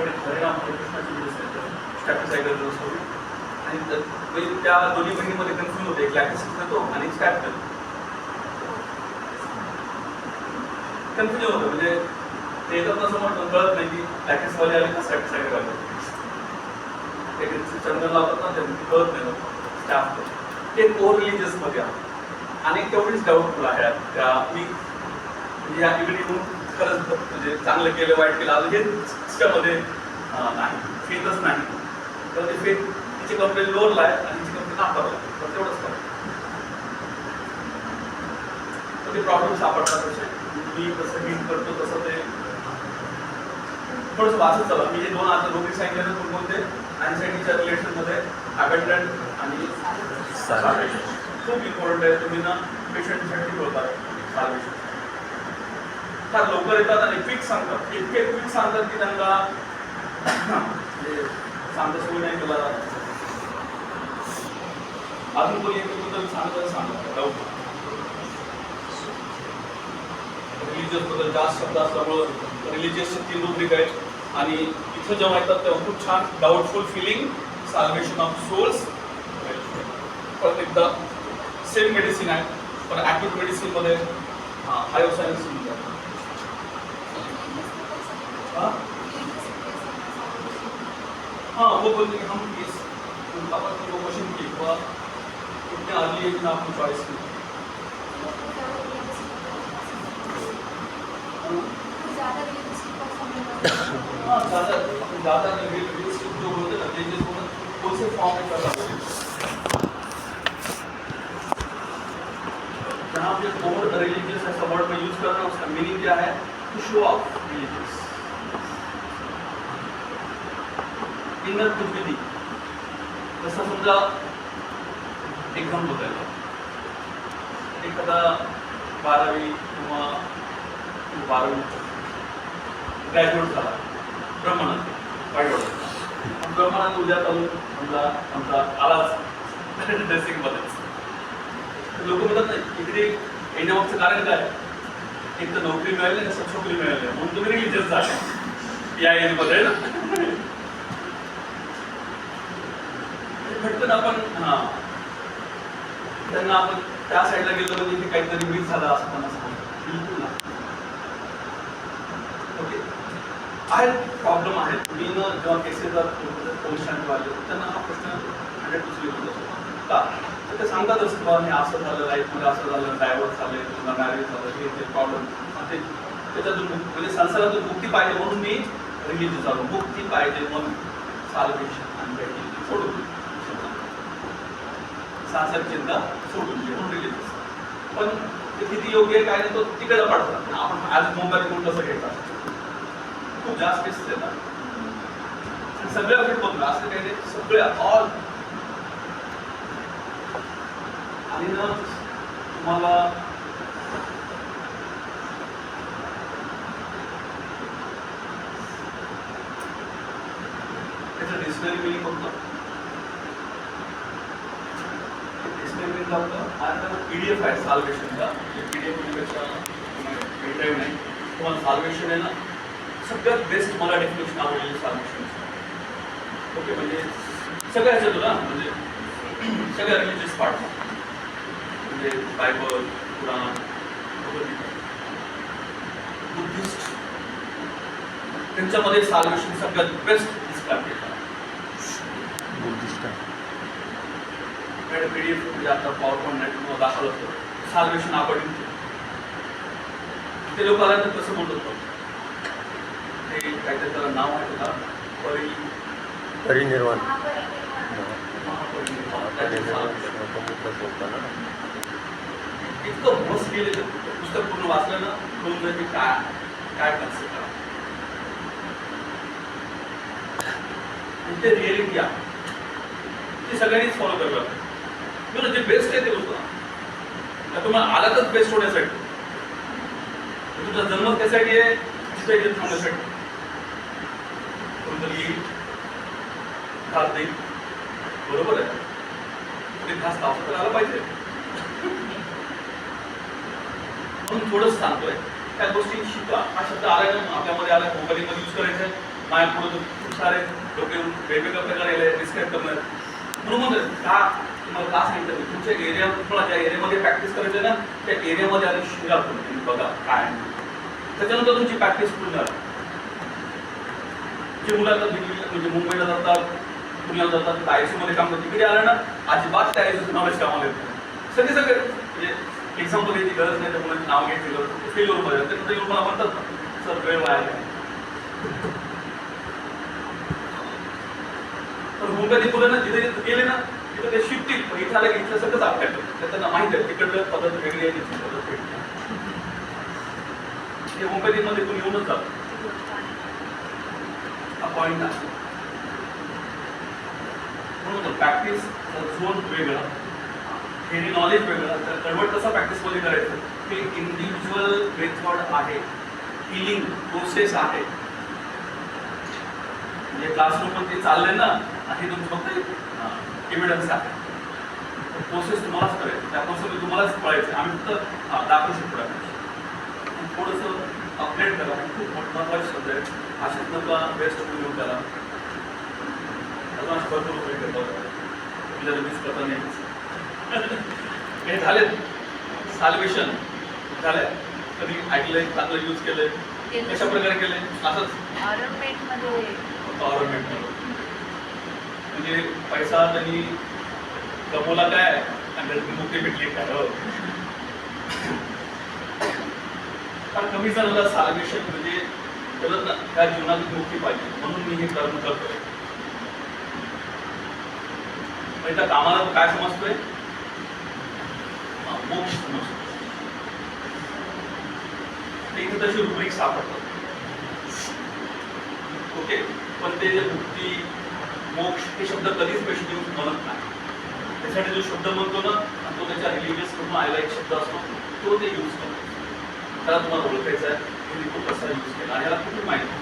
आपल्याकडे हरिराम हरिकृष्णाची स्टॅपिसायडर डोस होती आणि त्या दोन्ही बहिणीमध्ये कन्फ्युज होते, एक लॅक्टिसिस देतो आणि स्टॅप देतो. कन्फ्युजन होतं, म्हणजे ते येतात असं म्हणतो कळत नाही की लॅक्टिसवाले आले का स्टॅपिसायडर आले. चंदन लावतात ना ते कळत नाही स्टॅप. ते कोर रिलिजियसमध्ये आहे आणि तेवढीच डाऊटफुल आहे त्या मी म्हणजे या इकडे येऊन खरंच म्हणजे चांगलं केलं वाईट केलं अजून हे त्यामध्ये नाही, फेतच नाही. तर ते फेत तिची कंपनी लोअरला आहे आणि तिची कंपनी नाकारला आहे, तर तेवढंच करा. तर ते प्रॉब्लेम सापडतात तसे मी कसं हिंट करतो तसं ते थोडंसं वाचत चला. मी हे दोन आता दोघी सांगितलं कोणते अँझायटीच्या रिलेशनमध्ये अबंडंट आणि साल्वेशन खूप इम्पॉर्टंट आहे. तुम्ही ना पेशंटसाठी बोलतात साल्वेशन फार लवकर येतात आणि क्विक सांगतात, इतके क्विक सांगतात की त्यांना सांगता सोय नाही केला जात. अजून कोणी एकबद्दल सांगतात रिलिजियस बद्दल जास्त शब्द असल्यामुळं रिलिजियसचे 3 रुब्रिक आहेत आणि इथं जेव्हा येतात तेव्हा खूप छान doubtful feeling, salvation of souls. परत एकदा सेम मेडिसिन आहे पण ॲक्यूट मेडिसिनमध्ये हायर सायन्स हाँ वो बोलते हैं हम इस अपन को क्वेश्चन की हुआ कितने अर्ली एज में आपको चॉइस की हाँ ज़्यादा रियलिस्टिक जो बोलते हैं ना चेंजेस को कौन से फॉर्म में करना है जहाँ पे मोर रिलीजियस ऐसा वर्ड में यूज कर रहा है उसका मीनिंग क्या है to show off religious inner बुद्धी. जसं समजा एक्झाम्पल द्यायला एखादा 12वी किंवा 12वी ग्रॅज्युएट झाला ब्रह्मणात वाईटवाडा ब्रह्मणात उद्या चालून समजा आमचा आलाच ड्रेसिंगमध्येच लोक म्हणतात नाही इकडे येण्यामागचं कारण काय एक तर नोकरी मिळाली नाही छोकरी मिळाली म्हणून तुम्ही रिलीजियस झाले या एजमध्ये ना भटकन आपण त्यांना आपण त्या साईडला गेलो म्हणजे इथे काहीतरी मिस झालं असं त्यांना सांगतो बिलकुल नाही. ओके आहे प्रॉब्लेम आहे. मी जेव्हा केसेस पोलीस वाले त्यांना हा प्रश्न 100% का तर ते सांगतातच की बाबा हे असं झालं लाईफमध्ये असं झालं डायव्हर्स झाले किंवा मॅरेज झालं हे ते प्रॉब्लेम ते त्याच्यातून म्हणजे संसारातून मुक्ती पाहिजे म्हणून मी रिलीजियस झालो. मुक्ती पाहिजे म्हणून साल्वेशन आणि सोडून सांसारिक चिंता सोडून म्हणून रिलीजियस. पण ते किती योग्य आहे काय नाही तो तिकडे पडतात. आपण आज मोबाईल घेऊन कसं घेतात खूप जास्त केसेस येतात सगळ्या फिट बघलं असं काही नाही सगळ्या ऑल. आणि ना तुम्हाला त्याचं डिक्शनरी मिनिंग बघतो PDF आहे साल्वेशनचा PDF पेक्षा पेनड्राईव्ह नाही तुम्हाला साल्वेशन आहे ना सगळ्यात बेस्ट मला डेफिनेशन आवडलेली साल्वेशन. ओके म्हणजे सगळ्याच येतो ना म्हणजे सगळ्या रिलिजियस पार्ट म्हणजे बायबल कुराण बुद्धिस्ट त्यांच्यामध्ये साल्वेशन सगळ्यात बेस्ट डिस्क्राईब केलं. बुद्धिस्ट PDF म्हणजे आता पॉवर पॉईंट नाही तुम्हाला दाखवलं होतं साल्वेशन अकॉर्डिंग ते लोक आल्यानंतर कसं म्हणत होतं ते काहीतरी त्याला नाव आहे का परिनिर्वाण इतकं मस्त गेलेलं पुस्तक पूर्ण वाचलं ना कळून जाईल की काय काय कन्सेप्ट आहे ते रिअलिटी आहे ती सगळ्यांनीच फॉलो करावं लागतं. जे बेस्ट आहे ते होतं तुम्हाला आलातच बेस्ट होण्यासाठी तुमचा जन्म त्यासाठी आहे तिथे येत थांबण्यासाठी कोणतरी येईल घास देईल बरोबर आहे ते घास तापत तर आला पाहिजे म्हणून थोडंच सांगतोय त्या गोष्टी शिका. हा शब्द आलाय ना आपल्यामध्ये आलाय मोबाईलमध्ये यूज करायचा आहे माझ्या पुढे खूप सारे लोक येऊन वेगवेगळ्या प्रकारे डिस्क्राईब करणार. म्हणून मग का तुम्हाला का सांगितलं मी तुमच्या एरिया, तुम्हाला ज्या एरियामध्ये प्रॅक्टिस करायचं ना त्या एरियामध्ये आधी शिरा तुम्ही बघा काय, त्याच्यानंतर तुमची प्रॅक्टिस पूर्ण करा. जे मुलांना दिल्ली म्हणजे मुंबईला जातात, पुण्याला जातात, आयसी मध्ये काम करतात, तिकडे आलं ना अजिबात त्या आयसीचं नॉलेज कामाला येतं. सगळे म्हणजे एक्झाम्पल याची गरज नाही, त्या मुलांचं नाव घ्यायची गरज फेल्युअरमध्ये त्यानंतर येऊन मला म्हणतात ना सर वेळ वाया गेला. पण मुंबईत मुलं ना जिथे गेले ना तिथे ते शिफ्टिंग पण इथं आलं की इथलं सगळंच आपल्याकडे त्यांना माहिती आहे तिकडलं पद्धत वेगळी आहे, तिथली पद्धत वेगळी आहे. मुंबईमध्ये तुम्ही येऊनच जातो हा पॉईंट आहे. म्हणून प्रॅक्टिस झोन वेगळा, थेरी नॉलेज वेगळं, तर कन्वर्ट कसं प्रॅक्टिसमध्ये करायचं ते इंडिव्हिज्युअल मेथड आहे, हिलिंग प्रोसेस आहे. म्हणजे क्लासरूममध्ये चाललंय ना हे तुमचं फक्त एव्हिडन्स आहे. प्रोसेस तुम्हालाच करायचं, त्या प्रोसेसमध्ये तुम्हालाच कळायचं. आम्ही फक्त दाखवू शकतो. थोडंसं अपडेट करा, खूप महत्त्वाचे शब्द आहे. अशाच नका बेस्ट घेऊन करा. अजून अशा भरपूर उपयोग करतात आपल्याला मिस करता नाही. हे झाले साल्वेशन झालंय, कधी ऐकलंय, चांगलं यूज केलंय, कशा प्रकारे केलंय? असंच ऑर्नमेंट म्हणजे पैसा त्यांनी गमवला काय आणि त्याची मुक्ती भेटली काय. हो फार कमी जणांना साल्वेशन म्हणजे त्याला त्या जीवनात मुक्ती पाहिजे म्हणून मी हे कर्म करतोय. त्या कामाला काय समजतोय? मोक्ष समजतो. इथे तशी रुब्रिक सापडतात. ओके, पण ते जे मुक्ती मोक्ष हे शब्द कधीच पेशंट यूज म्हणत नाही. त्यासाठी जो शब्द म्हणतो ना तो त्याच्या रिलिजियस कडून आलेला एक शब्द असतो तो ते यूज करतो. त्याला तुम्हाला ओळखायचं आहे की तो कसा यूज केला आणि याला कुठे माहिती.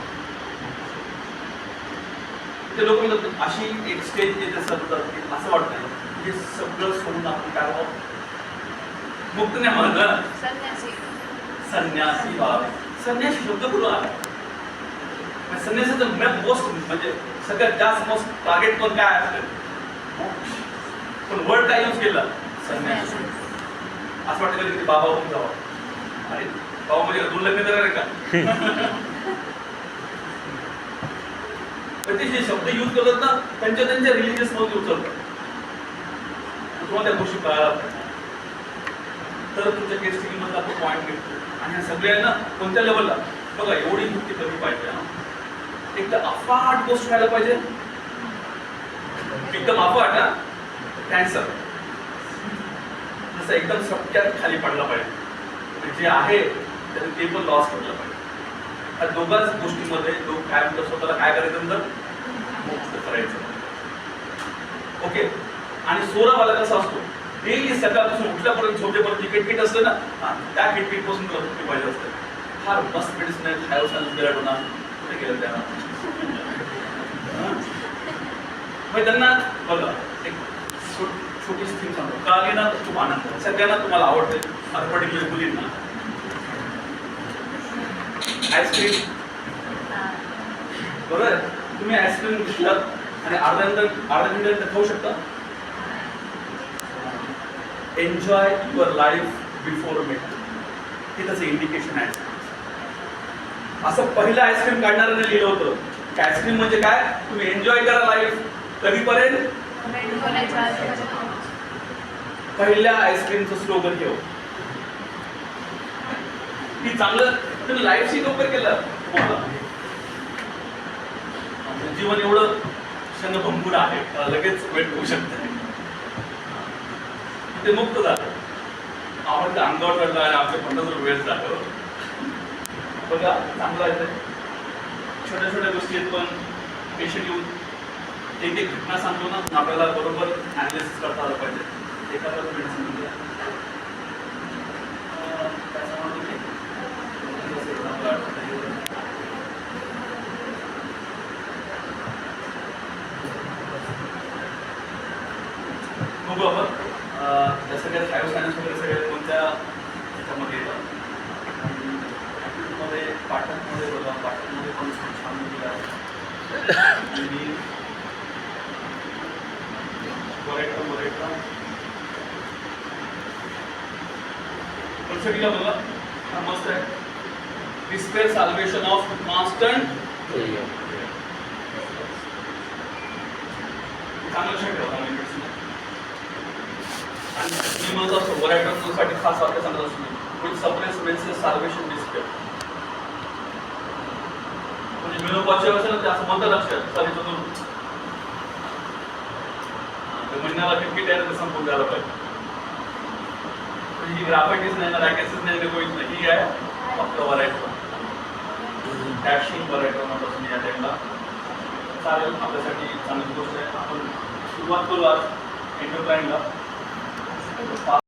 ते लोक म्हणतात अशी एक स्टेज येते सतत की असं वाटतं की हे सगळं सोडून आपण काय व्हावं. मुक्त नाही म्हणत, संन्यासी व्हावे. संन्यासी शब्द कुठून आला? संन्यासाचं मोस्ट म्हणजे सगळ्यात जास्त मोस्ट टार्गेट पण काय असतं? मोक्ष. पण वर्ड काय यूज केला? संन्यास. असं वाटतं कधी बाबा होऊन जावं. अरे बाबा म्हणजे दोन लग्न करणार आहे का? पण ते जे शब्द यूज करतात ना त्यांच्या रिलिजियस मध्ये यूज करतात. तुम्हाला त्या गोष्टी कळायला तर तुमच्या केस स्टडी मधला तो पॉईंट निघतो. आणि ह्या सगळ्यांना कोणत्या लेवलला बघा एवढी मुक्ती कमी पाहिजे. एक तर अफाट गोष्ट व्हायला पाहिजे, एकदम अफाट ना कॅन्सर जसं एकदम सटक्यात खाली पडला पाहिजे. जे आहे ते पण लॉस करलं पाहिजे. या दोघाच गोष्टीमध्ये लोक काय म्हणतात स्वतःला काय करायचं तर मुक्त करायचं. ओके, आणि सोरावाला कसा असतो डेली सकाळपासून उठल्यापर्यंत झोपेपर्यंत जी किटकिट असते ना त्या किटकिट पासून तुला मुक्ती पाहिजे असते. फार मस्त मेडिसिन आहे, हायवसानं बिराट होणार कुठे गेलं त्यांना. मग त्यांना बघा एक छोटी स्कीम सांगतो. का आली ना खूप आनंद, सगळ्यांना तुम्हाला आवडते, पर्टिक्युलर मुलींना आईस्क्रीम. बरोबर, तुम्ही आईस्क्रीम घेतलात आणि अर्धा मिनिट खाऊ शकता. Enjoy your life before make, हे त्याचं इंडिकेशन आहे. असं पहिलं आईस्क्रीम काढणाऱ्याने लिहिलं होतं की आईस्क्रीम म्हणजे काय, तुम्ही एन्जॉय करा लाईफ. कधीपर्यंत? पहिल्या आईस्क्रीमचं स्लोगन घेऊ की चांगलं तुम्ही लाईफशी कंपेअर केलं. जीवन एवढं क्षणभंगूर आहे, लगेच वेट होऊ शकतं. ते मुक्त झालं, आवडतं अंगावर चढलं आणि आपले 50 वेळ झालं. बघा चांगलं आहे. छोट्या छोट्या गोष्टीत पण पेशंट येऊन एक एक घटना सांगतो ना आपल्याला बरोबर ॲनालिसिस करता आलं पाहिजे. एखादा मेडिसिन म्हणजे बघू आपण त्या सगळ्या सायन्स वगैरे सगळ्या कोणत्या ह्याच्यामध्ये येतात. मध्ये पाठकमध्ये बघा, पाठकमध्ये पण छान दिलं आहे. आणि बघा हा मस्त आहे. डिस्पेअर सॉल्वेशन ऑफ कॉन्स्टंट चांगलं शक्य होता आणि निमज असतो वरायटरसाठी खास वाक्य सांगत असतो with suppress menses solvation despair म्हणजे मिळवपाचे असेल ना ते असं म्हणतात लक्षात चालीचं महिन्याला किती तयार संपून द्यायला पाहिजे. ही ग्राफायटिस नाही ना रॅकेसिस नाही कोणीच नाही ही आहे फक्त वरायटर डॅशिंग वरायटर म्हणतात मी या टाइमला. चालेल आपल्यासाठी चांगली गोष्ट आहे. आपण सुरुवात करू आज एंटरप्राइनला.